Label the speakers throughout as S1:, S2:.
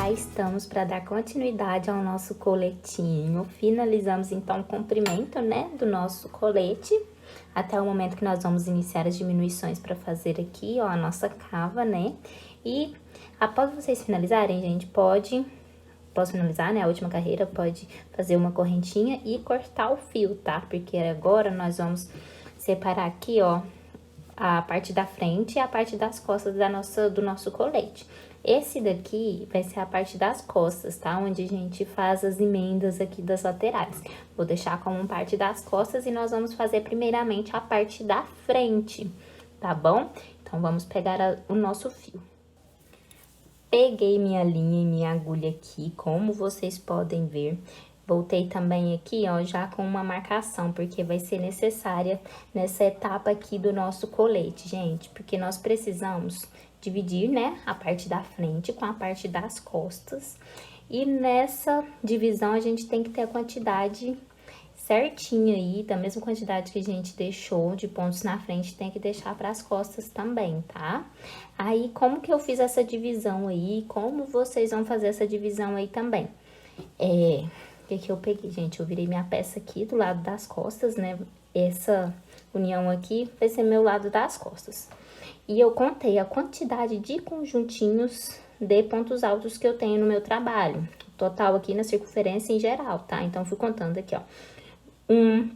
S1: cá estamos para dar continuidade ao nosso coletinho. Finalizamos então o comprimento, né, do nosso colete, até o momento que nós vamos iniciar as diminuições para fazer aqui, ó, a nossa cava, né? E após vocês finalizarem, gente, posso finalizar, né, a última carreira, pode fazer uma correntinha e cortar o fio, tá? Porque agora nós vamos separar aqui, ó, a parte da frente e a parte das costas do nosso colete. Esse daqui vai ser a parte das costas, tá? Onde a gente faz as emendas aqui das laterais. Vou deixar como parte das costas e nós vamos fazer primeiramente a parte da frente, tá bom? Então, vamos pegar o nosso fio. Peguei minha linha e minha agulha aqui, como vocês podem ver. Voltei também aqui, ó, já com uma marcação, porque vai ser necessária nessa etapa aqui do nosso colete, gente. Porque nós precisamos dividir, né, a parte da frente com a parte das costas. E nessa divisão, a gente tem que ter a quantidade certinha aí, da mesma quantidade que a gente deixou de pontos na frente, tem que deixar para as costas também, tá? Aí, como que eu fiz essa divisão aí? Como vocês vão fazer essa divisão aí também? O que eu peguei, gente? Eu virei minha peça aqui do lado das costas, né? Essa união aqui vai ser meu lado das costas. E eu contei a quantidade de conjuntinhos de pontos altos que eu tenho no meu trabalho. Total aqui na circunferência em geral, tá? Então, fui contando aqui, ó. 1,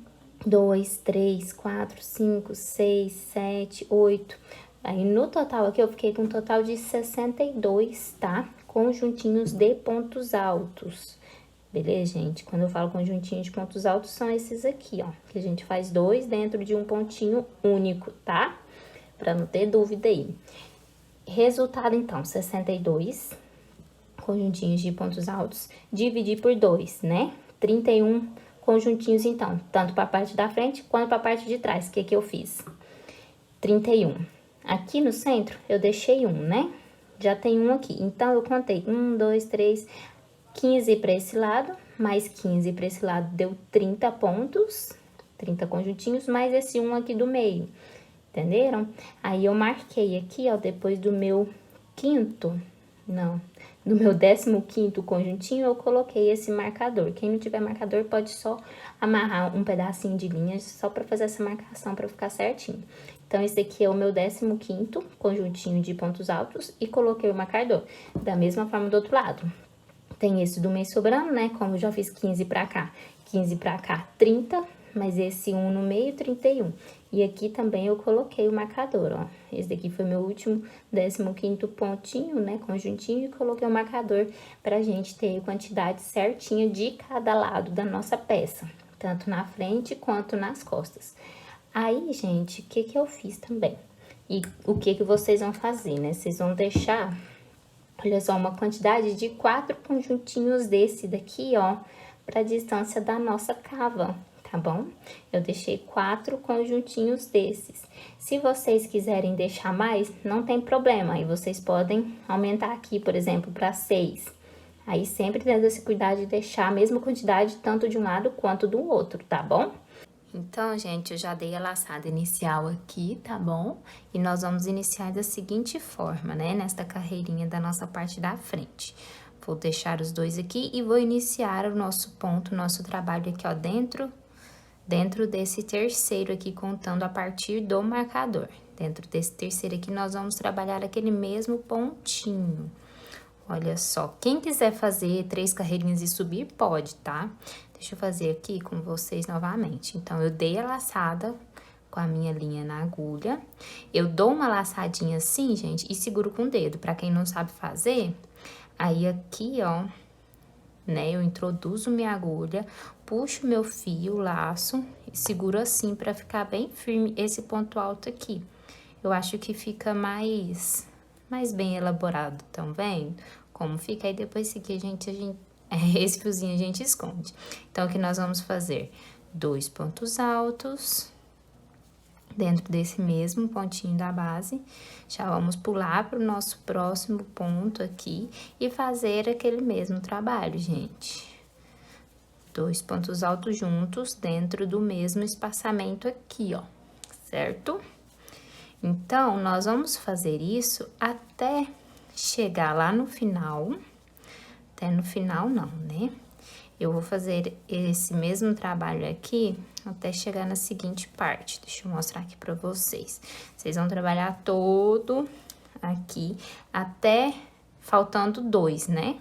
S1: 2, 3, 4, 5, 6, 7, 8. Aí, no total aqui, eu fiquei com um total de 62, tá? Conjuntinhos de pontos altos. Beleza, gente? Quando eu falo conjuntinho de pontos altos, são esses aqui, ó. Que a gente faz 2 dentro de um pontinho único, tá? Pra não ter dúvida aí. Resultado, então, 62 conjuntinhos de pontos altos. Dividir por 2, né? 31 conjuntinhos, então. Tanto pra parte da frente, quanto pra parte de trás. O que eu fiz? 31. Aqui no centro, eu deixei 1, né? Já tem 1 aqui. Então, eu contei 1, 2, 3... 15 para esse lado, mais 15 para esse lado, deu 30 pontos, 30 conjuntinhos, mais esse 1 aqui do meio, entenderam? Aí, eu marquei aqui, ó, depois do meu do meu 15º conjuntinho, eu coloquei esse marcador. Quem não tiver marcador, pode só amarrar um pedacinho de linha, só para fazer essa marcação, para ficar certinho. Então, esse aqui é o meu 15º conjuntinho de pontos altos e coloquei o marcador. Da mesma forma do outro lado. Tem esse do meio sobrando, né? Como eu já fiz 15 pra cá, 30, mas esse 1 no meio, 31. E aqui também eu coloquei o marcador, ó. Esse daqui foi meu último 15º pontinho, né? Conjuntinho, e coloquei o marcador pra gente ter a quantidade certinha de cada lado da nossa peça. Tanto na frente quanto nas costas. Aí, gente, o que eu fiz também? E o que vocês vão fazer, né? Vocês vão deixar... Olha só, uma quantidade de 4 conjuntinhos desse daqui, ó, pra distância da nossa cava, tá bom? Eu deixei 4 conjuntinhos desses. Se vocês quiserem deixar mais, não tem problema. Aí, vocês podem aumentar aqui, por exemplo, pra 6. Aí, sempre tendo esse cuidado de deixar a mesma quantidade, tanto de um lado quanto do outro, tá bom? Então, gente, eu já dei a laçada inicial aqui, tá bom? E nós vamos iniciar da seguinte forma, né? Nesta carreirinha da nossa parte da frente. Vou deixar os dois aqui e vou iniciar o nosso ponto, nosso trabalho aqui, ó, dentro desse terceiro aqui, contando a partir do marcador. Dentro desse terceiro aqui, nós vamos trabalhar aquele mesmo pontinho. Olha só, quem quiser fazer 3 carreirinhas e subir, pode, tá? Deixa eu fazer aqui com vocês novamente. Então, eu dei a laçada com a minha linha na agulha. Eu dou uma laçadinha assim, gente, e seguro com o dedo. Pra quem não sabe fazer, aí aqui, ó, né, eu introduzo minha agulha, puxo meu fio, laço e seguro assim pra ficar bem firme esse ponto alto aqui. Eu acho que fica mais bem elaborado, tão vendo? Como fica? Aí depois que esse fiozinho a gente esconde. Então, o que nós vamos fazer? 2 pontos altos dentro desse mesmo pontinho da base. Já vamos pular para o nosso próximo ponto aqui e fazer aquele mesmo trabalho, gente. 2 pontos altos juntos dentro do mesmo espaçamento aqui, ó, certo? Então, nós vamos fazer isso até chegar lá no final, até no final não, né? Eu vou fazer esse mesmo trabalho aqui até chegar na seguinte parte. Deixa eu mostrar aqui pra vocês. Vocês vão trabalhar todo aqui até faltando 2, né?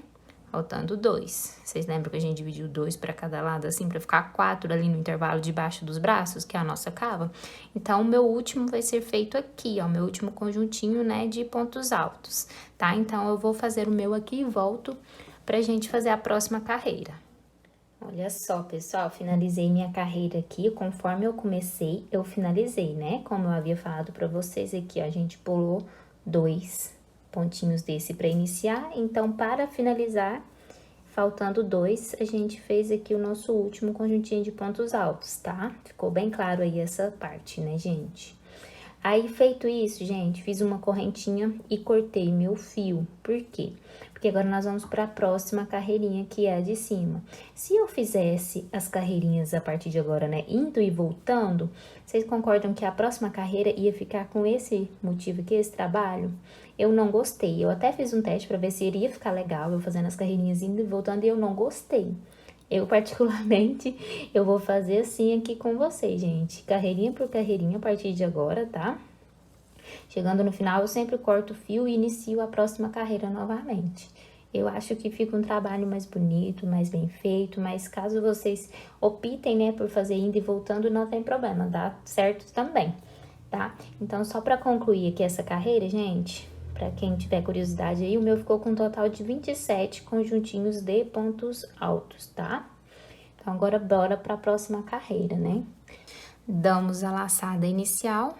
S1: Faltando 2. Vocês lembram que a gente dividiu 2 para cada lado, assim, para ficar 4 ali no intervalo debaixo dos braços, que é a nossa cava? Então, o meu último vai ser feito aqui, ó, meu último conjuntinho, né, de pontos altos, tá? Então, eu vou fazer o meu aqui e volto pra gente fazer a próxima carreira. Olha só, pessoal, finalizei minha carreira aqui, conforme eu comecei, eu finalizei, né? Como eu havia falado pra vocês aqui, ó, a gente pulou 2 pontinhos desse para iniciar, então, para finalizar, faltando 2, a gente fez aqui o nosso último conjuntinho de pontos altos, tá? Ficou bem claro aí essa parte, né, gente? Aí, feito isso, gente, fiz uma correntinha e cortei meu fio. Por quê? Porque agora nós vamos para a próxima carreirinha, que é a de cima. Se eu fizesse as carreirinhas a partir de agora, né, indo e voltando, vocês concordam que a próxima carreira ia ficar com esse motivo aqui, esse trabalho? Eu não gostei. Eu até fiz um teste para ver se iria ficar legal eu fazendo as carreirinhas indo e voltando e eu não gostei. Eu, particularmente, eu vou fazer assim aqui com vocês, gente. Carreirinha por carreirinha a partir de agora, tá? Chegando no final, eu sempre corto o fio e inicio a próxima carreira novamente. Eu acho que fica um trabalho mais bonito, mais bem feito, mas caso vocês optem, né, por fazer indo e voltando, não tem problema, dá certo também, tá? Então, só pra concluir aqui essa carreira, gente, pra quem tiver curiosidade aí, o meu ficou com um total de 27 conjuntinhos de pontos altos, tá? Então, agora bora pra próxima carreira, né? Damos a laçada inicial.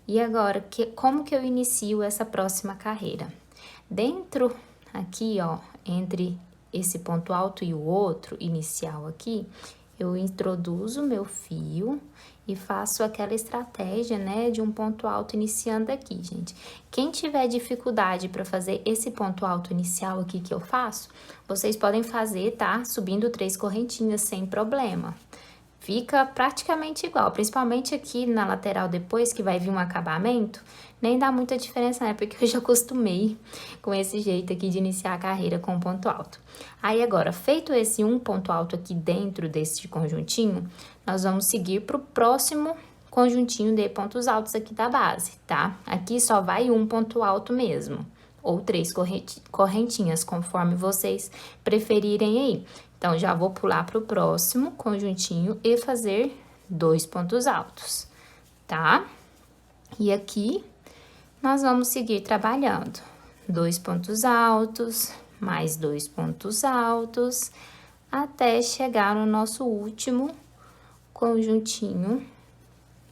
S1: E agora, como que eu inicio essa próxima carreira? Dentro aqui, ó, entre esse ponto alto e o outro inicial aqui, eu introduzo meu fio e faço aquela estratégia, né, de um ponto alto iniciando aqui, gente. Quem tiver dificuldade para fazer esse ponto alto inicial aqui que eu faço, vocês podem fazer, tá? Subindo 3 correntinhas sem problema. Fica praticamente igual, principalmente aqui na lateral depois que vai vir um acabamento, nem dá muita diferença, né? Porque eu já acostumei com esse jeito aqui de iniciar a carreira com ponto alto. Aí agora, feito esse um ponto alto aqui dentro desse conjuntinho, nós vamos seguir pro próximo conjuntinho de pontos altos aqui da base, tá? Aqui só vai um ponto alto mesmo, ou 3 correntinhas, conforme vocês preferirem aí. Então, já vou pular pro próximo conjuntinho e fazer 2 pontos altos, tá? E aqui, nós vamos seguir trabalhando. 2 pontos altos, mais 2 pontos altos, até chegar no nosso último conjuntinho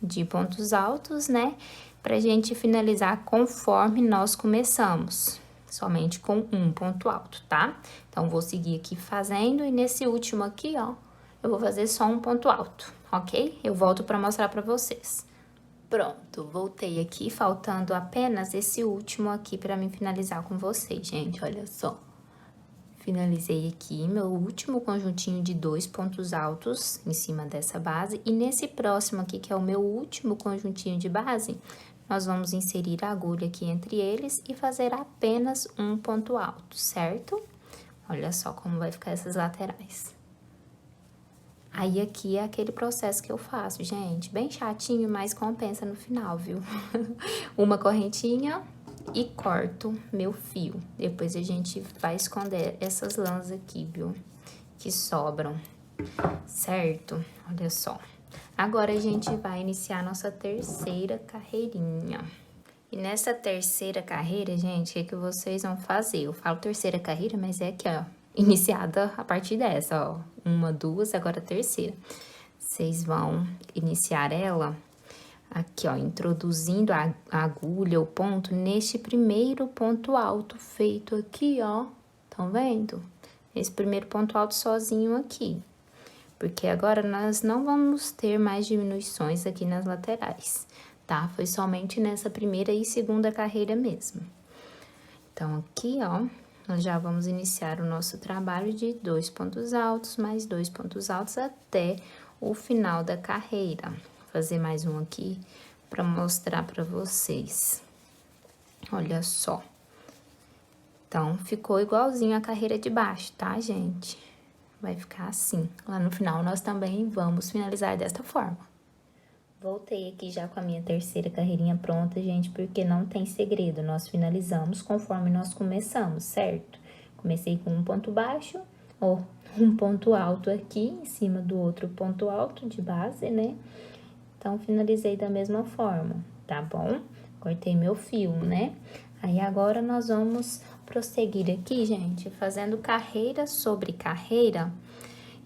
S1: de pontos altos, né? Pra gente finalizar conforme nós começamos, somente com um ponto alto, tá? Então, vou seguir aqui fazendo e nesse último aqui, ó, eu vou fazer só um ponto alto, ok? Eu volto pra mostrar pra vocês. Pronto, voltei aqui, faltando apenas esse último aqui pra mim finalizar com vocês, gente, olha só. Finalizei aqui meu último conjuntinho de 2 pontos altos em cima dessa base. E nesse próximo aqui, que é o meu último conjuntinho de base, nós vamos inserir a agulha aqui entre eles e fazer apenas um ponto alto, certo? Olha só como vai ficar essas laterais. Aí, aqui é aquele processo que eu faço, gente. Bem chatinho, mas compensa no final, viu? Uma correntinha e corto meu fio. Depois a gente vai esconder essas lãs aqui, viu? Que sobram, certo? Olha só. Agora, a gente vai iniciar nossa terceira carreirinha. E nessa terceira carreira, gente, o que vocês vão fazer? Eu falo terceira carreira, mas é aqui, ó, iniciada a partir dessa, ó. 1, 2, agora a terceira. Vocês vão iniciar ela aqui, ó, introduzindo a agulha, o ponto, neste primeiro ponto alto feito aqui, ó. Estão vendo? Esse primeiro ponto alto sozinho aqui. Porque agora nós não vamos ter mais diminuições aqui nas laterais, tá? Foi somente nessa primeira e segunda carreira mesmo. Então, aqui, ó, nós já vamos iniciar o nosso trabalho de 2 pontos altos, mais 2 pontos altos até o final da carreira. Vou fazer mais um aqui para mostrar para vocês. Olha só. Então, ficou igualzinho a carreira de baixo, tá, gente? Vai ficar assim. Lá no final, nós também vamos finalizar desta forma. Voltei aqui já com a minha terceira carreirinha pronta, gente, porque não tem segredo. Nós finalizamos conforme nós começamos, certo? Comecei com um ponto baixo, ou um ponto alto aqui, em cima do outro ponto alto de base, né? Então, finalizei da mesma forma, tá bom? Cortei meu fio, né? Aí, agora, nós vamos prosseguir aqui, gente, fazendo carreira sobre carreira,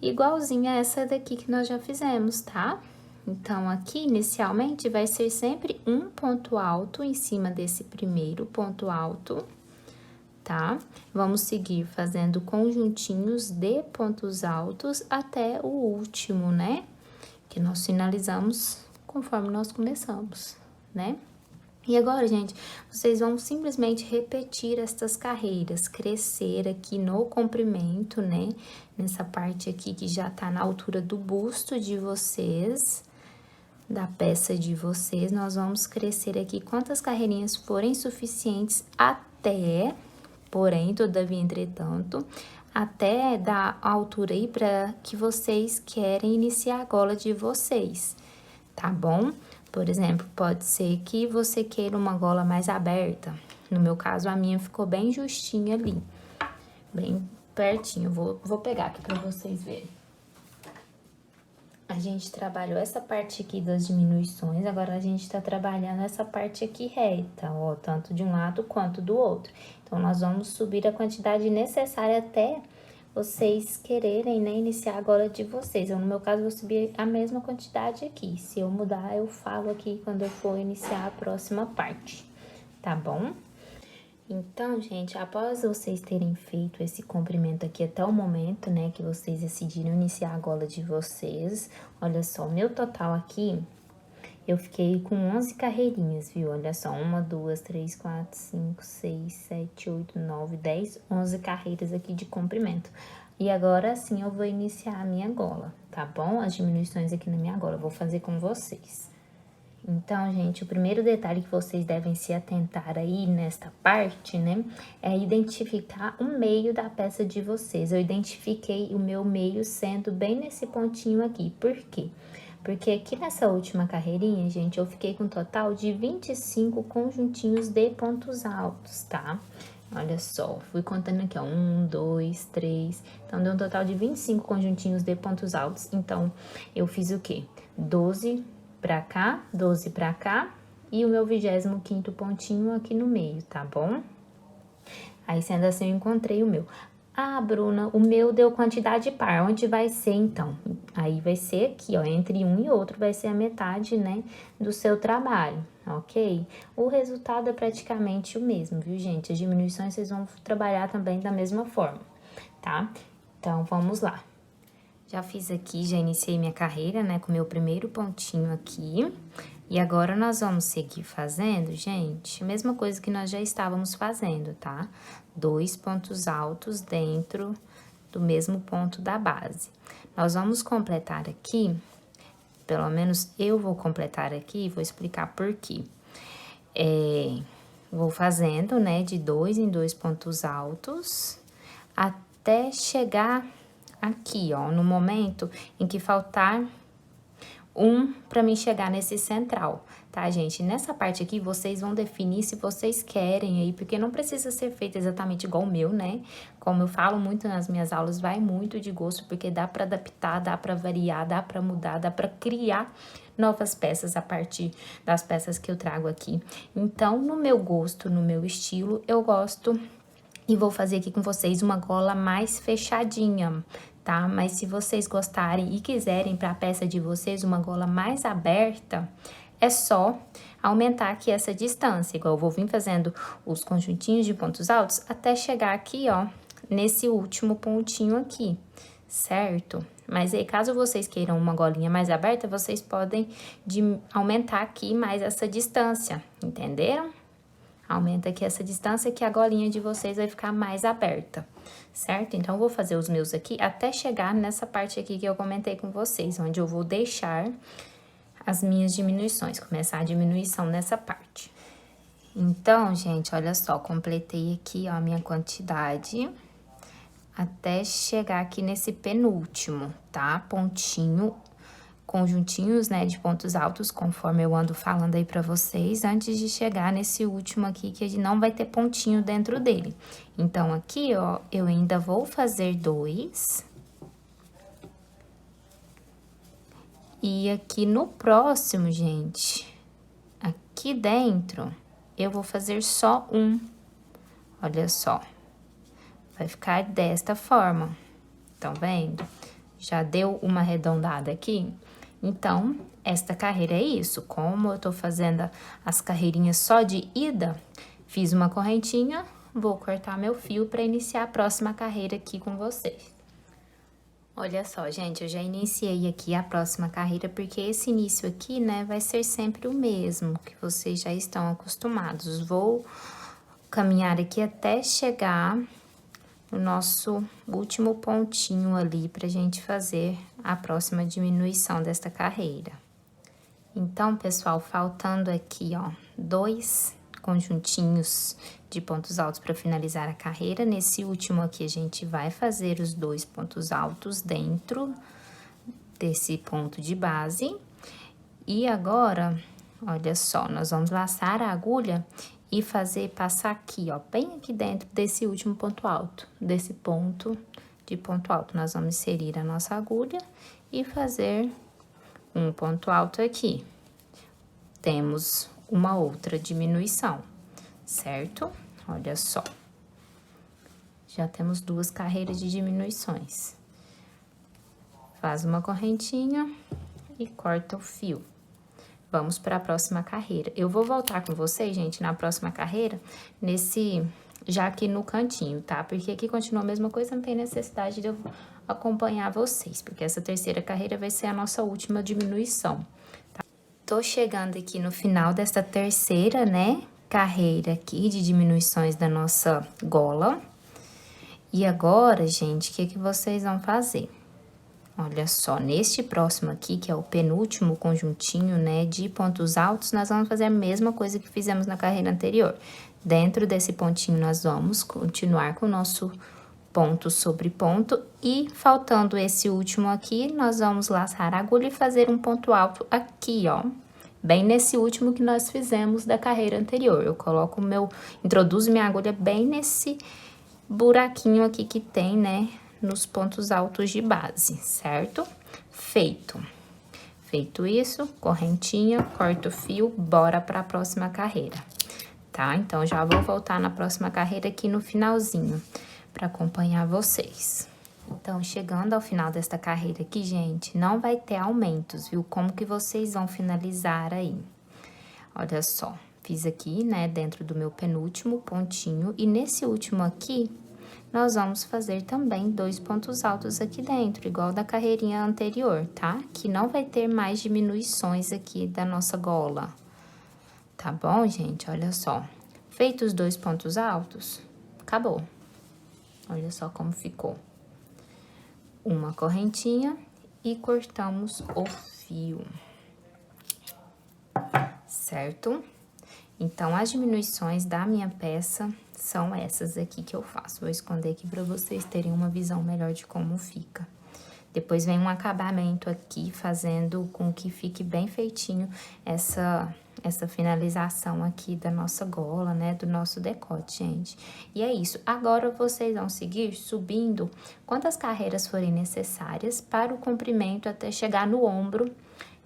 S1: igualzinha a essa daqui que nós já fizemos, tá? Então, aqui, inicialmente, vai ser sempre um ponto alto em cima desse primeiro ponto alto, tá? Vamos seguir fazendo conjuntinhos de pontos altos até o último, né? Que nós finalizamos conforme nós começamos, né? E agora, gente, vocês vão simplesmente repetir estas carreiras, crescer aqui no comprimento, né? Nessa parte aqui que já tá na altura do busto de vocês, da peça de vocês, nós vamos crescer aqui quantas carreirinhas forem suficientes até, porém, todavia, entretanto, até da altura aí para que vocês querem iniciar a gola de vocês, tá bom? Por exemplo, pode ser que você queira uma gola mais aberta. No meu caso, a minha ficou bem justinha ali, bem pertinho. Vou pegar aqui para vocês verem. A gente trabalhou essa parte aqui das diminuições, agora a gente tá trabalhando essa parte aqui reta, ó, tanto de um lado quanto do outro. Então, nós vamos subir a quantidade necessária até vocês quererem, né, iniciar a gola de vocês. Eu, no meu caso, vou subir a mesma quantidade aqui. Se eu mudar, eu falo aqui quando eu for iniciar a próxima parte, tá bom? Então, gente, após vocês terem feito esse comprimento aqui até o momento, né, que vocês decidiram iniciar a gola de vocês, olha só, o meu total aqui, eu fiquei com 11 carreirinhas, viu? Olha só, 1, 2, 3, 4, 5, 6, 7, 8, 9, 10, 11 carreiras aqui de comprimento. E agora sim eu vou iniciar a minha gola, tá bom? As diminuições aqui na minha gola, eu vou fazer com vocês. Então, gente, o primeiro detalhe que vocês devem se atentar aí nesta parte, né, é identificar o meio da peça de vocês. Eu identifiquei o meu meio sendo bem nesse pontinho aqui. Por quê? Porque aqui nessa última carreirinha, gente, eu fiquei com um total de 25 conjuntinhos de pontos altos, tá? Olha só, fui contando aqui, ó, 1, 2, 3, então deu um total de 25 conjuntinhos de pontos altos. Então, eu fiz o quê? 12 pra cá, 12 pra cá, e o meu 25º pontinho aqui no meio, tá bom? Aí, sendo assim, eu encontrei o meu. Ah, Bruna, o meu deu quantidade par, onde vai ser, então? Aí, vai ser aqui, ó, entre um e outro, vai ser a metade, né, do seu trabalho, ok? O resultado é praticamente o mesmo, viu, gente? As diminuições, vocês vão trabalhar também da mesma forma, tá? Então, vamos lá. Já fiz aqui, já iniciei minha carreira, né, com o meu primeiro pontinho aqui. E agora, nós vamos seguir fazendo, gente, a mesma coisa que nós já estávamos fazendo, tá? 2 pontos altos dentro do mesmo ponto da base. Nós vamos completar aqui, pelo menos eu vou completar aqui, vou explicar por quê. Vou fazendo, né, de 2 em 2 pontos altos, até chegar aqui, ó, no momento em que faltar um para mim chegar nesse central, tá, gente? Nessa parte aqui, vocês vão definir se vocês querem aí, porque não precisa ser feito exatamente igual o meu, né? Como eu falo muito nas minhas aulas, vai muito de gosto, porque dá para adaptar, dá para variar, dá para mudar, dá para criar novas peças a partir das peças que eu trago aqui. Então, no meu gosto, no meu estilo, eu gosto e vou fazer aqui com vocês uma gola mais fechadinha, tá? Mas se vocês gostarem e quiserem para a peça de vocês uma gola mais aberta, é só aumentar aqui essa distância. Igual eu vou vir fazendo os conjuntinhos de pontos altos até chegar aqui, ó, nesse último pontinho aqui, certo? Mas aí, caso vocês queiram uma golinha mais aberta, vocês podem aumentar aqui mais essa distância, entenderam? Aumenta aqui essa distância que a golinha de vocês vai ficar mais aberta, certo? Então, eu vou fazer os meus aqui até chegar nessa parte aqui que eu comentei com vocês, onde eu vou deixar as minhas diminuições, começar a diminuição nessa parte. Então, gente, olha só, completei aqui, ó, a minha quantidade até chegar aqui nesse penúltimo, tá? Pontinho, conjuntinhos, né, de pontos altos, conforme eu ando falando aí pra vocês, antes de chegar nesse último aqui, que não vai ter pontinho dentro dele. Então, aqui, ó, eu ainda vou fazer 2. E aqui no próximo, gente, aqui dentro, eu vou fazer só um. Olha só. Vai ficar desta forma. Estão vendo? Já deu uma arredondada aqui? Então, esta carreira é isso. Como eu tô fazendo as carreirinhas só de ida, fiz uma correntinha, vou cortar meu fio para iniciar a próxima carreira aqui com vocês. Olha só, gente, eu já iniciei aqui a próxima carreira, porque esse início aqui, né, vai ser sempre o mesmo, que vocês já estão acostumados. Vou caminhar aqui até chegar no nosso último pontinho ali, pra gente fazer a próxima diminuição desta carreira. Então, pessoal, faltando aqui, ó, 2 conjuntinhos de pontos altos para finalizar a carreira. Nesse último aqui, a gente vai fazer os 2 pontos altos dentro desse ponto de base. E agora, olha só, nós vamos laçar a agulha e fazer passar aqui, ó, bem aqui dentro desse último ponto alto, desse ponto de ponto alto. Nós vamos inserir a nossa agulha e fazer um ponto alto aqui. Temos uma outra diminuição, certo? Olha só. Já temos 2 carreiras de diminuições. Faz uma correntinha e corta o fio. Vamos para a próxima carreira. Eu vou voltar com vocês, gente, na próxima carreira, já aqui no cantinho, tá? Porque aqui continua a mesma coisa, não tem necessidade de eu acompanhar vocês, porque essa terceira carreira vai ser a nossa última diminuição, tá? Tô chegando aqui no final dessa terceira, né, carreira aqui de diminuições da nossa gola. E agora, gente, o que vocês vão fazer? Olha só, neste próximo aqui, que é o penúltimo conjuntinho, né, de pontos altos, nós vamos fazer a mesma coisa que fizemos na carreira anterior. Dentro desse pontinho, nós vamos continuar com o nosso ponto sobre ponto e, faltando esse último aqui, nós vamos laçar a agulha e fazer um ponto alto aqui, ó. Bem nesse último que nós fizemos da carreira anterior. Eu coloco introduzo minha agulha bem nesse buraquinho aqui que tem, né, nos pontos altos de base, certo? Feito. Feito isso, correntinha, corta o fio, bora para a próxima carreira, tá? Então, já vou voltar na próxima carreira aqui no finalzinho, para acompanhar vocês. Então, chegando ao final desta carreira aqui, gente, não vai ter aumentos, viu? Como que vocês vão finalizar aí? Olha só, fiz aqui, né, dentro do meu penúltimo pontinho, e nesse último aqui, nós vamos fazer também 2 pontos altos aqui dentro, igual da carreirinha anterior, tá? Que não vai ter mais diminuições aqui da nossa gola. Tá bom, gente? Olha só. Feitos os 2 pontos altos, acabou. Olha só como ficou. Uma correntinha e cortamos o fio. Certo? Então, as diminuições da minha peça são essas aqui que eu faço. Vou esconder aqui para vocês terem uma visão melhor de como fica. Depois vem um acabamento aqui, fazendo com que fique bem feitinho essa finalização aqui da nossa gola, né, do nosso decote, gente. E é isso. Agora, vocês vão seguir subindo quantas carreiras forem necessárias para o comprimento até chegar no ombro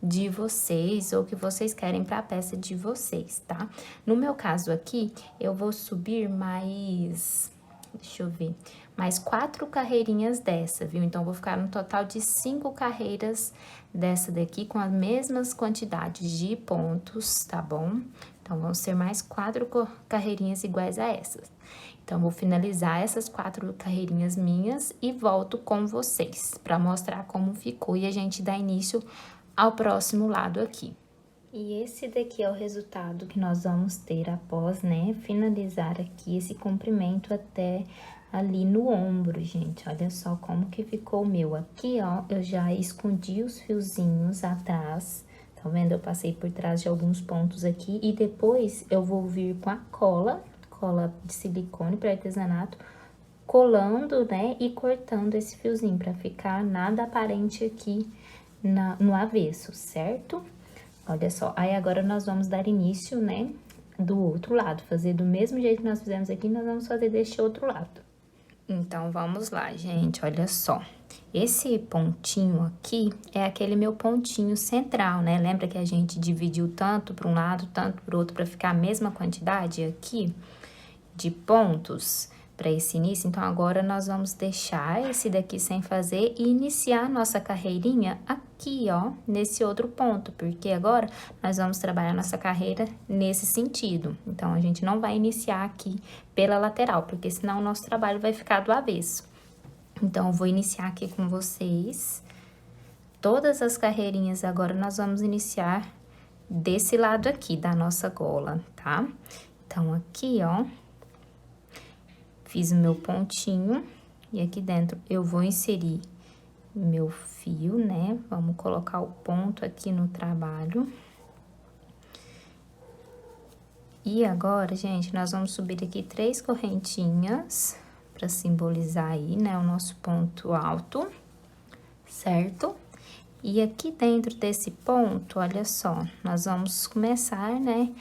S1: de vocês, ou que vocês querem para a peça de vocês, tá? No meu caso aqui, eu vou subir mais, deixa eu ver, mais 4 carreirinhas dessa, viu? Então, vou ficar no total de 5 carreiras dessa daqui, com as mesmas quantidades de pontos, tá bom? Então, vão ser mais 4 carreirinhas iguais a essas. Então, vou finalizar essas 4 carreirinhas minhas e volto com vocês, para mostrar como ficou e a gente dá início ao próximo lado aqui. E esse daqui é o resultado que nós vamos ter após, né, finalizar aqui esse comprimento até ali no ombro, gente. Olha só como que ficou o meu. Aqui, ó, eu já escondi os fiozinhos atrás, tá Tá vendo? Eu passei por trás de alguns pontos aqui e depois eu vou vir com a cola de silicone para artesanato, colando, né, e cortando esse fiozinho para ficar nada aparente aqui no avesso, certo? Olha só, aí agora nós vamos dar início, né, do outro lado, fazer do mesmo jeito que nós fizemos aqui, nós vamos fazer deste outro lado. Então, vamos lá, gente, olha só. Esse pontinho aqui é aquele meu pontinho central, né? Lembra que a gente dividiu tanto para um lado, tanto para o outro, para ficar a mesma quantidade aqui de pontos para esse início? Então, agora nós vamos deixar esse daqui sem fazer e iniciar nossa carreirinha aqui, ó, nesse outro ponto, porque agora nós vamos trabalhar nossa carreira nesse sentido. Então, a gente não vai iniciar aqui pela lateral, porque senão o nosso trabalho vai ficar do avesso. Então, eu vou iniciar aqui com vocês todas as carreirinhas. Agora, nós vamos iniciar desse lado aqui da nossa gola, tá? Então, aqui, ó, fiz o meu pontinho e aqui dentro eu vou inserir meu fio, né? Vamos colocar o ponto aqui no trabalho. E agora, gente, nós vamos subir aqui 3 correntinhas para simbolizar aí, né, o nosso ponto alto, certo? E aqui dentro desse ponto, olha só, nós vamos começar, né,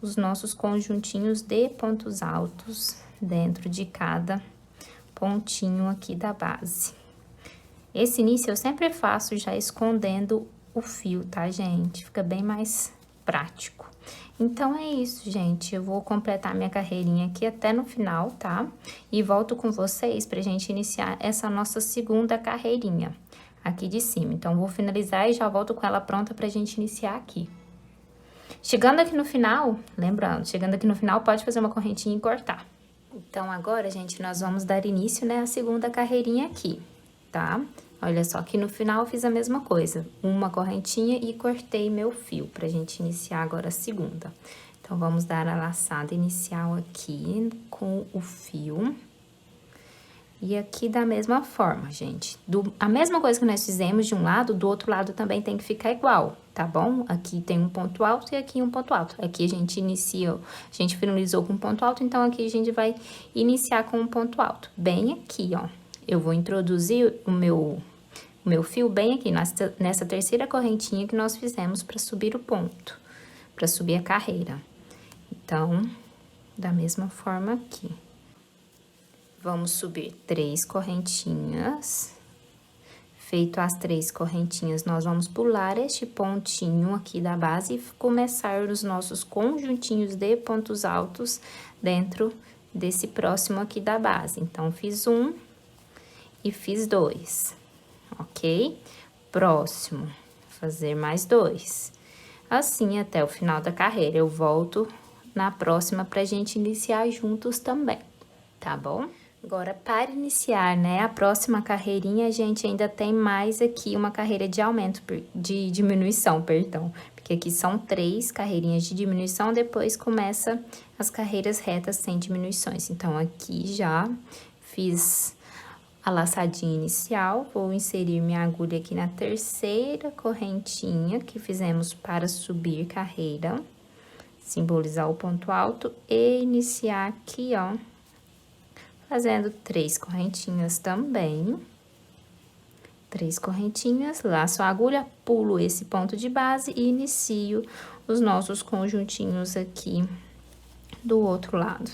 S1: os nossos conjuntinhos de pontos altos dentro de cada pontinho aqui da base. Esse início eu sempre faço já escondendo o fio, tá, gente? Fica bem mais prático. Então, é isso, gente. Eu vou completar minha carreirinha aqui até no final, tá? E volto com vocês pra gente iniciar essa nossa segunda carreirinha aqui de cima. Então, vou finalizar e já volto com ela pronta pra gente iniciar aqui. Chegando aqui no final, lembrando, chegando aqui no final, pode fazer uma correntinha e cortar. Então, agora, gente, nós vamos dar início, né, à segunda carreirinha aqui, tá? Olha só, aqui no final eu fiz a mesma coisa, uma correntinha e cortei meu fio, pra gente iniciar agora a segunda. Então, vamos dar a laçada inicial aqui com o fio. E aqui da mesma forma, gente. A mesma coisa que nós fizemos de um lado, do outro lado também tem que ficar igual, tá bom? Aqui tem um ponto alto e aqui um ponto alto. Aqui a gente finalizou com um ponto alto, então aqui a gente vai iniciar com um ponto alto. Bem aqui, ó. Eu vou introduzir o meu fio bem aqui, nessa terceira correntinha que nós fizemos para subir o ponto, para subir a carreira. Então, da mesma forma aqui. Vamos subir 3 correntinhas. Feito as 3 correntinhas, nós vamos pular este pontinho aqui da base e começar os nossos conjuntinhos de pontos altos dentro desse próximo aqui da base. Então, fiz um e fiz 2, ok? Próximo, fazer mais 2. Assim, até o final da carreira. Eu volto na próxima pra gente iniciar juntos também, tá bom? Agora, para iniciar, né, a próxima carreirinha, a gente ainda tem mais aqui uma carreira de aumento, de diminuição, perdão. Porque aqui são 3 carreirinhas de diminuição, depois começa as carreiras retas sem diminuições. Então, aqui já fiz a laçadinha inicial, vou inserir minha agulha aqui na terceira correntinha que fizemos para subir carreira, simbolizar o ponto alto e iniciar aqui, ó, fazendo 3 correntinhas também. 3 correntinhas, laço a agulha, pulo esse ponto de base e inicio os nossos conjuntinhos aqui do outro lado,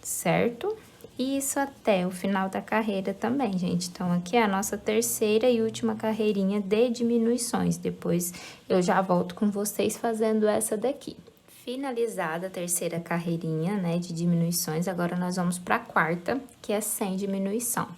S1: certo? Isso até o final da carreira também, gente. Então, aqui é a nossa terceira e última carreirinha de diminuições. Depois, eu já volto com vocês fazendo essa daqui. Finalizada a terceira carreirinha, né, de diminuições, agora nós vamos para a quarta, que é sem diminuição.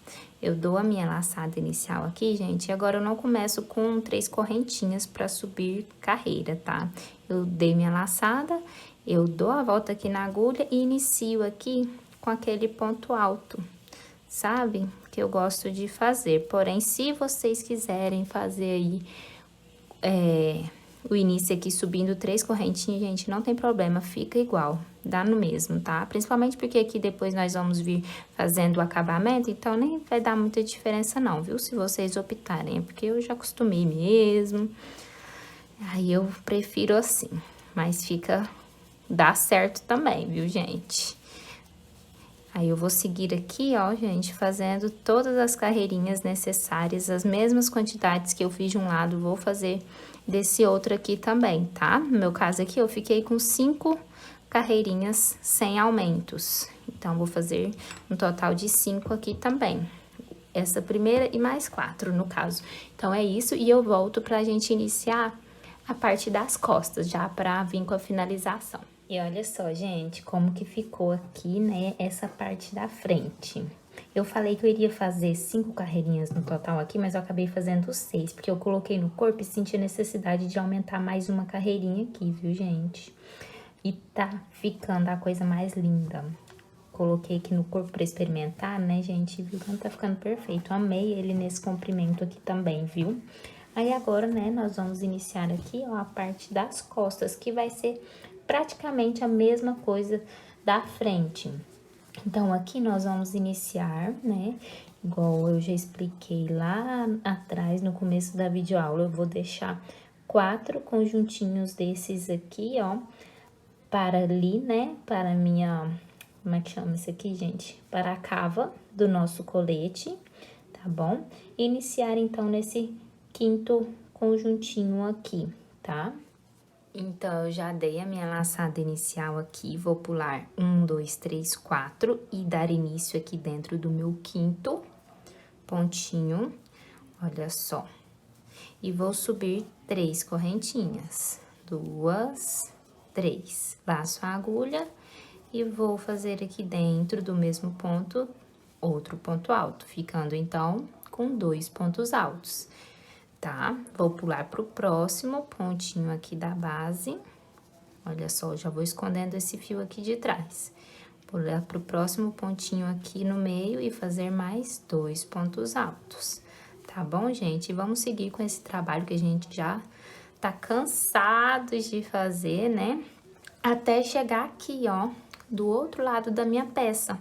S1: Eu dou a minha laçada inicial aqui, gente, e agora eu não começo com 3 correntinhas para subir carreira, tá? Eu dei minha laçada, eu dou a volta aqui na agulha e inicio aqui com aquele ponto alto, sabe? Que eu gosto de fazer. Porém, se vocês quiserem fazer aí o início aqui subindo 3 correntinhas, gente, não tem problema, fica igual, dá no mesmo, tá? Principalmente porque aqui depois nós vamos vir fazendo o acabamento, então nem vai dar muita diferença não, viu? Se vocês optarem, é porque eu já acostumei mesmo. Aí eu prefiro assim, mas dá certo também, viu, gente? Aí eu vou seguir aqui, ó, gente, fazendo todas as carreirinhas necessárias, as mesmas quantidades que eu fiz de um lado, vou fazer desse outro aqui também, tá? No meu caso aqui, eu fiquei com 5 carreirinhas sem aumentos. Então, vou fazer um total de 5 aqui também. Essa primeira e mais 4, no caso. Então, é isso, e eu volto pra gente iniciar a parte das costas, já pra vir com a finalização. E olha só, gente, como que ficou aqui, né, essa parte da frente. Eu falei que eu iria fazer 5 carreirinhas no total aqui, mas eu acabei fazendo 6, porque eu coloquei no corpo e senti a necessidade de aumentar mais uma carreirinha aqui, viu, gente? E tá ficando a coisa mais linda. Coloquei aqui no corpo pra experimentar, né, gente? Viu como tá ficando perfeito. Amei ele nesse comprimento aqui também, viu? Aí agora, né, nós vamos iniciar aqui, ó, a parte das costas, que vai ser praticamente a mesma coisa da frente. Então, aqui nós vamos iniciar, né, igual eu já expliquei lá atrás, no começo da videoaula, eu vou deixar 4 conjuntinhos desses aqui, ó, para ali, né, para a minha, como é que chama isso aqui, gente? Para a cava do nosso colete, tá bom? Iniciar, então, nesse 5º conjuntinho aqui, tá? Então, eu já dei a minha laçada inicial aqui, vou pular 1, 2, 3, 4 e dar início aqui dentro do meu 5º pontinho, olha só. E vou subir 3 correntinhas, 2, 3. Laço a agulha e vou fazer aqui dentro do mesmo ponto, outro ponto alto, ficando então com 2 pontos altos. Tá? Vou pular pro próximo pontinho aqui da base. Olha só, já vou escondendo esse fio aqui de trás. Pular pro próximo pontinho aqui no meio e fazer mais 2 pontos altos. Tá bom, gente? E vamos seguir com esse trabalho que a gente já tá cansado de fazer, né? Até chegar aqui, ó, do outro lado da minha peça,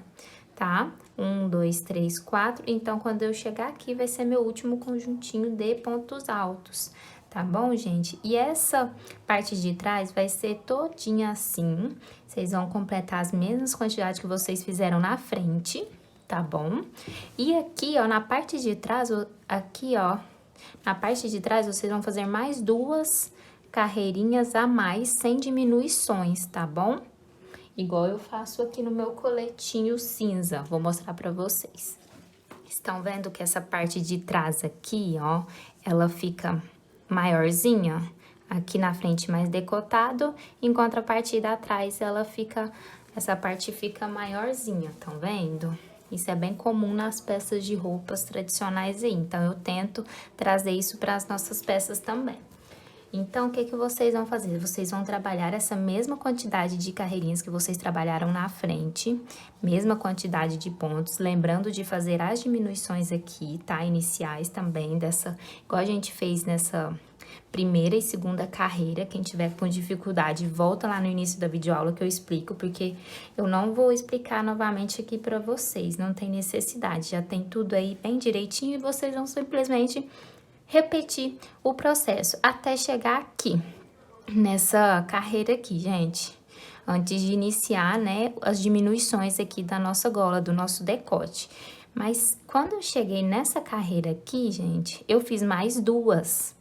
S1: tá? 1, 2, 3, 4. Então, quando eu chegar aqui, vai ser meu último conjuntinho de pontos altos, tá bom, gente? E essa parte de trás vai ser todinha assim. Vocês vão completar as mesmas quantidades que vocês fizeram na frente, tá bom? E aqui, ó, na parte de trás, aqui, ó, na parte de trás, vocês vão fazer mais 2 carreirinhas a mais, sem diminuições, tá bom? Igual eu faço aqui no meu coletinho cinza, vou mostrar pra vocês. Estão vendo que essa parte de trás aqui, ó, ela fica maiorzinha? Aqui na frente mais decotado, enquanto a parte da trás, essa parte fica maiorzinha, estão vendo? Isso é bem comum nas peças de roupas tradicionais aí, então eu tento trazer isso para as nossas peças também. Então, o que que vocês vão fazer? Vocês vão trabalhar essa mesma quantidade de carreirinhas que vocês trabalharam na frente, mesma quantidade de pontos, lembrando de fazer as diminuições aqui, tá? Iniciais também, igual a gente fez nessa primeira e segunda carreira. Quem tiver com dificuldade, volta lá no início da videoaula que eu explico, porque eu não vou explicar novamente aqui pra vocês, não tem necessidade, já tem tudo aí bem direitinho e vocês vão simplesmente repetir o processo até chegar aqui, nessa carreira aqui, gente. Antes de iniciar, né, as diminuições aqui da nossa gola, do nosso decote. Mas quando eu cheguei nessa carreira aqui, gente, eu fiz mais 2.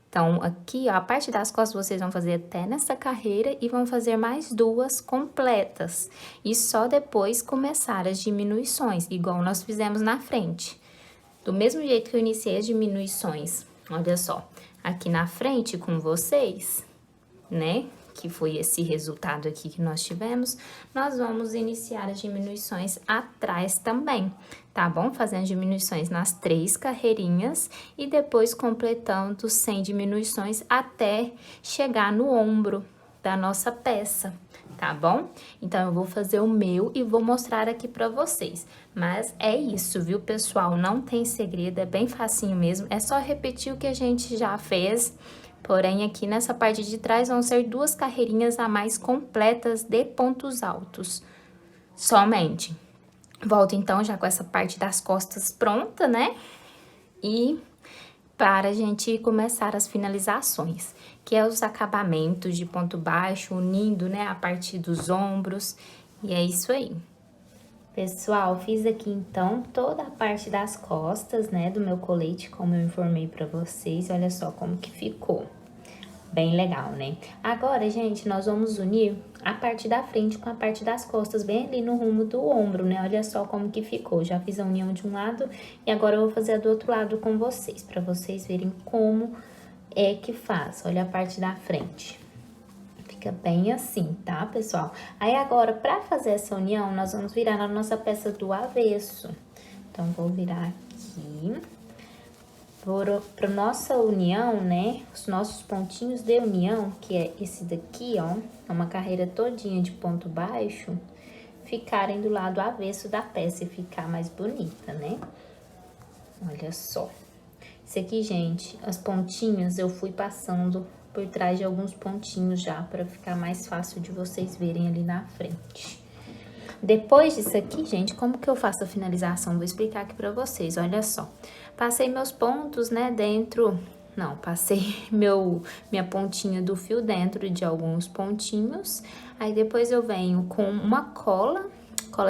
S1: Então, aqui, ó, a parte das costas vocês vão fazer até nessa carreira e vão fazer mais 2 completas. E só depois começar as diminuições, igual nós fizemos na frente. Do mesmo jeito que eu iniciei as diminuições, olha só, aqui na frente com vocês, né? Que foi esse resultado aqui que nós tivemos, nós vamos iniciar as diminuições atrás também, tá bom? Fazendo diminuições nas 3 carreirinhas e depois completando sem diminuições até chegar no ombro da nossa peça, tá bom? Então, eu vou fazer o meu e vou mostrar aqui pra vocês. Mas é isso, viu, pessoal? Não tem segredo, é bem facinho mesmo. É só repetir o que a gente já fez. Porém, aqui nessa parte de trás vão ser 2 carreirinhas a mais completas de pontos altos. Somente. Volto, então, já com essa parte das costas pronta, né? E para a gente começar as finalizações, que é os acabamentos de ponto baixo, unindo, né, a partir dos ombros, e é isso aí. Pessoal, fiz aqui então toda a parte das costas, né, do meu colete, como eu informei pra vocês, olha só como que ficou. Bem legal, né? Agora, gente, nós vamos unir a parte da frente com a parte das costas, bem ali no rumo do ombro, né? Olha só como que ficou. Já fiz a união de um lado e agora eu vou fazer a do outro lado com vocês, pra vocês verem como é que faz. Olha a parte da frente. Fica bem assim, tá, pessoal? Aí agora, pra fazer essa união, nós vamos virar na nossa peça do avesso. Então, vou virar aqui. Para nossa união, né, os nossos pontinhos de união, que é esse daqui, ó, é uma carreira todinha de ponto baixo, ficarem do lado avesso da peça e ficar mais bonita, né? Olha só. Esse aqui, gente, as pontinhas eu fui passando por trás de alguns pontinhos já, para ficar mais fácil de vocês verem ali na frente. Depois disso aqui, gente, como que eu faço a finalização? Vou explicar aqui pra vocês, olha só. Passei meus pontos, né, dentro... Não, passei minha pontinha do fio dentro de alguns pontinhos. Aí, depois eu venho com uma cola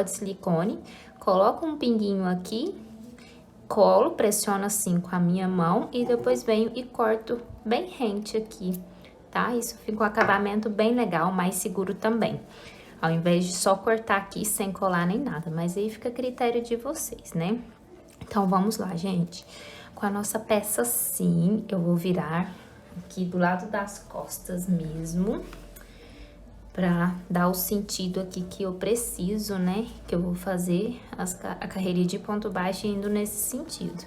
S1: de silicone, coloco um pinguinho aqui, colo, pressiono assim com a minha mão e depois venho e corto bem rente aqui, tá? Isso fica um acabamento bem legal, mais seguro também. Ao invés de só cortar aqui sem colar nem nada, mas aí fica a critério de vocês, né? Então, vamos lá, gente. Com a nossa peça assim, eu vou virar aqui do lado das costas mesmo, pra dar o sentido aqui que eu preciso, né? Que eu vou fazer a carreirinha de ponto baixo indo nesse sentido.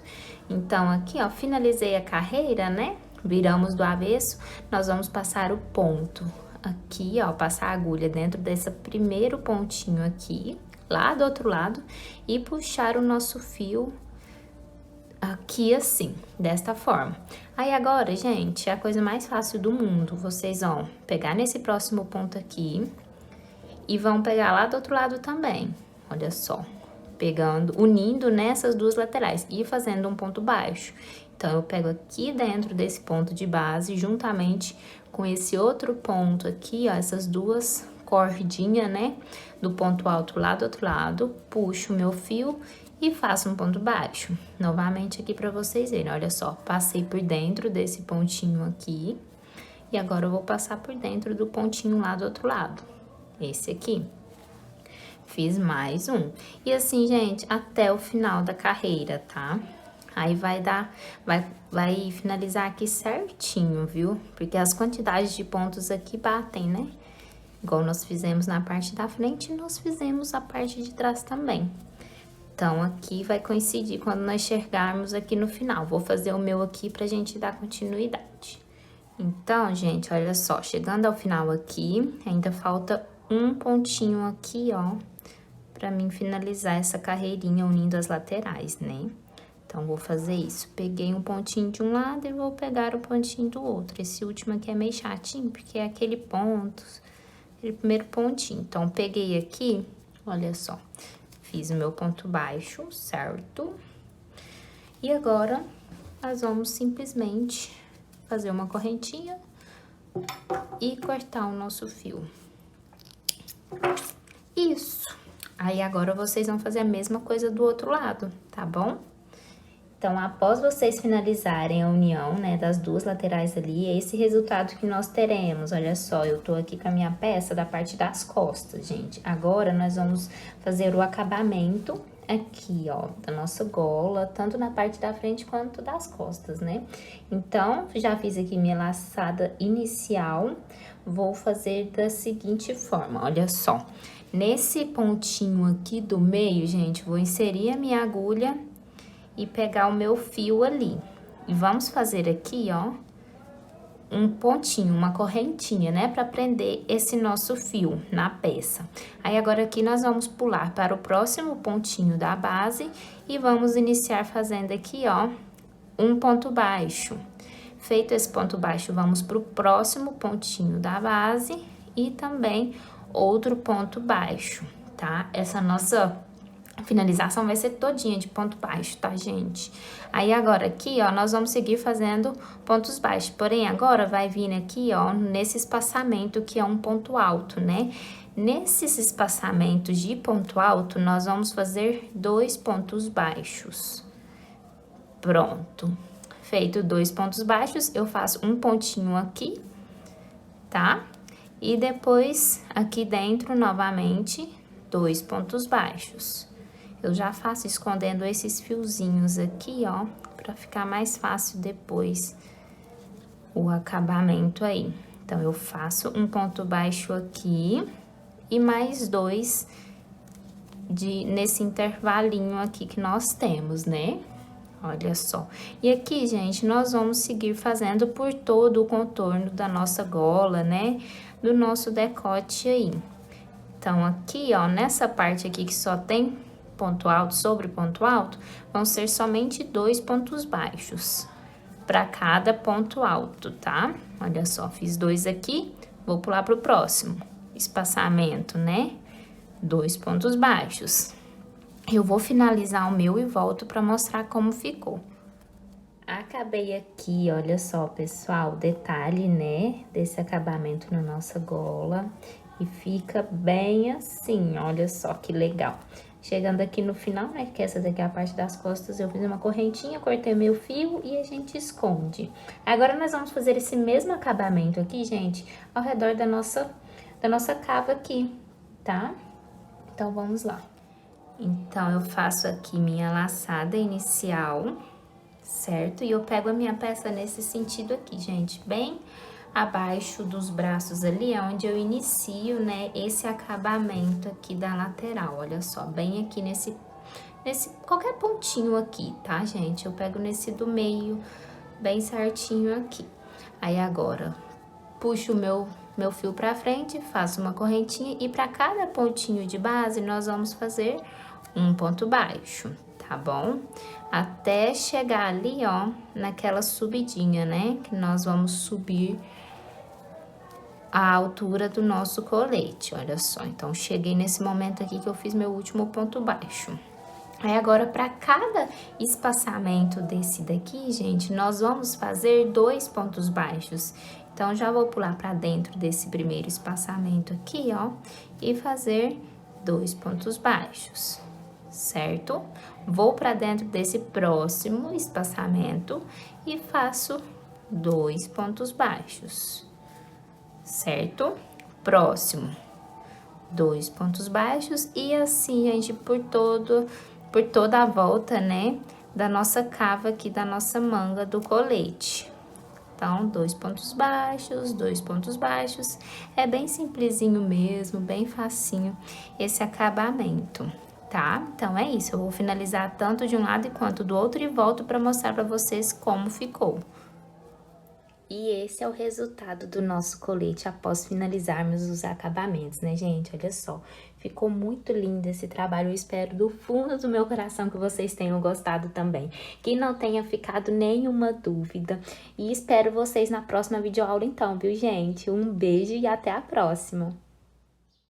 S1: Então, aqui, ó, finalizei a carreira, né? Viramos do avesso, nós vamos passar o ponto aqui, ó, passar a agulha dentro desse primeiro pontinho aqui, lá do outro lado, e puxar o nosso fio aqui assim, desta forma. Aí agora, gente, é a coisa mais fácil do mundo. Vocês vão pegar nesse próximo ponto aqui e vão pegar lá do outro lado também. Olha só, pegando, unindo nessas duas laterais e fazendo um ponto baixo. Então, eu pego aqui dentro desse ponto de base, juntamente com esse outro ponto aqui, ó, essas duas cordinhas, né, do ponto alto lá do outro lado, puxo o meu fio e faço um ponto baixo. Novamente aqui pra vocês verem, olha só, passei por dentro desse pontinho aqui, e agora eu vou passar por dentro do pontinho lá do outro lado, esse aqui. Fiz mais um. E assim, gente, até o final da carreira, tá? Aí vai finalizar aqui certinho, viu? Porque as quantidades de pontos aqui batem, né? Igual nós fizemos na parte da frente, nós fizemos a parte de trás também. Então, aqui vai coincidir quando nós chegarmos aqui no final. Vou fazer o meu aqui pra gente dar continuidade. Então, gente, olha só, chegando ao final aqui, ainda falta um pontinho aqui, ó, pra mim finalizar essa carreirinha unindo as laterais, né? Então, vou fazer isso. Peguei um pontinho de um lado e vou pegar o pontinho do outro. Esse último aqui é meio chatinho, porque é aquele ponto, aquele primeiro pontinho. Então, peguei aqui, olha só, fiz o meu ponto baixo, certo? E agora, nós vamos simplesmente fazer uma correntinha e cortar o nosso fio. Isso. Aí, agora, vocês vão fazer a mesma coisa do outro lado, tá bom? Então, após vocês finalizarem a união, né, das duas laterais ali, é esse resultado que nós teremos. Olha só, eu tô aqui com a minha peça da parte das costas, gente. Agora, nós vamos fazer o acabamento aqui, ó, da nossa gola, tanto na parte da frente quanto das costas, né? Então, já fiz aqui minha laçada inicial, vou fazer da seguinte forma, olha só. Nesse pontinho aqui do meio, gente, vou inserir a minha agulha e pegar o meu fio ali. E vamos fazer aqui, ó, um pontinho, uma correntinha, né? Pra prender esse nosso fio na peça. Aí, agora aqui nós vamos pular para o próximo pontinho da base e vamos iniciar fazendo aqui, ó, um ponto baixo. Feito esse ponto baixo, vamos pro próximo pontinho da base e também outro ponto baixo, tá? Essa nossa A finalização vai ser todinha de ponto baixo, tá, gente? Aí, agora aqui, ó, nós vamos seguir fazendo pontos baixos. Porém, agora vai vir aqui, ó, nesse espaçamento que é um ponto alto, né? Nesses espaçamentos de ponto alto, nós vamos fazer 2 pontos baixos. Pronto. Feito 2 pontos baixos, eu faço um pontinho aqui, tá? E depois, aqui dentro, novamente, 2 pontos baixos. Eu já faço escondendo esses fiozinhos aqui, ó, pra ficar mais fácil depois o acabamento aí. Então, eu faço um ponto baixo aqui e mais 2 nesse intervalinho aqui que nós temos, né? Olha só. E aqui, gente, nós vamos seguir fazendo por todo o contorno da nossa gola, né? Do nosso decote aí. Então, aqui, ó, nessa parte aqui que só tem ponto alto sobre ponto alto, vão ser somente 2 pontos baixos para cada ponto alto, tá? Olha só, fiz 2 aqui, vou pular pro próximo. Espaçamento, né? 2 pontos baixos. Eu vou finalizar o meu e volto para mostrar como ficou. Acabei aqui, olha só, pessoal, detalhe, né, desse acabamento na nossa gola. E fica bem assim, olha só que legal. Chegando aqui no final, né, que essa daqui é a parte das costas, eu fiz uma correntinha, cortei meu fio e a gente esconde. Agora, nós vamos fazer esse mesmo acabamento aqui, gente, ao redor da nossa cava aqui, tá? Então, vamos lá. Então, eu faço aqui minha laçada inicial, certo? E eu pego a minha peça nesse sentido aqui, gente, bem abaixo dos braços ali, é onde eu inicio, né, esse acabamento aqui da lateral, olha só, bem aqui nesse qualquer pontinho aqui, tá, gente? Eu pego nesse do meio, bem certinho aqui. Aí, agora, puxo o meu fio pra frente, faço uma correntinha e pra cada pontinho de base, nós vamos fazer um ponto baixo, tá bom? Até chegar ali, ó, naquela subidinha, né, que nós vamos subir a altura do nosso colete, olha só. Então, cheguei nesse momento aqui que eu fiz meu último ponto baixo. Aí, agora, para cada espaçamento desse daqui, gente, nós vamos fazer 2 pontos baixos. Então, já vou pular para dentro desse primeiro espaçamento aqui, ó, e fazer 2 pontos baixos, certo? Vou para dentro desse próximo espaçamento e faço 2 pontos baixos, certo? Próximo, 2 pontos baixos e assim, gente, por toda a volta, né, da nossa cava aqui, da nossa manga do colete. Então, 2 pontos baixos, 2 pontos baixos. É bem simplesinho mesmo, bem facinho esse acabamento, tá? Então, é isso. Eu vou finalizar tanto de um lado quanto do outro e volto para mostrar para vocês como ficou. E esse é o resultado do nosso colete após finalizarmos os acabamentos, né, gente? Olha só, ficou muito lindo esse trabalho. Eu espero do fundo do meu coração que vocês tenham gostado também. Que não tenha ficado nenhuma dúvida. E espero vocês na próxima videoaula então, viu, gente? Um beijo e até a próxima!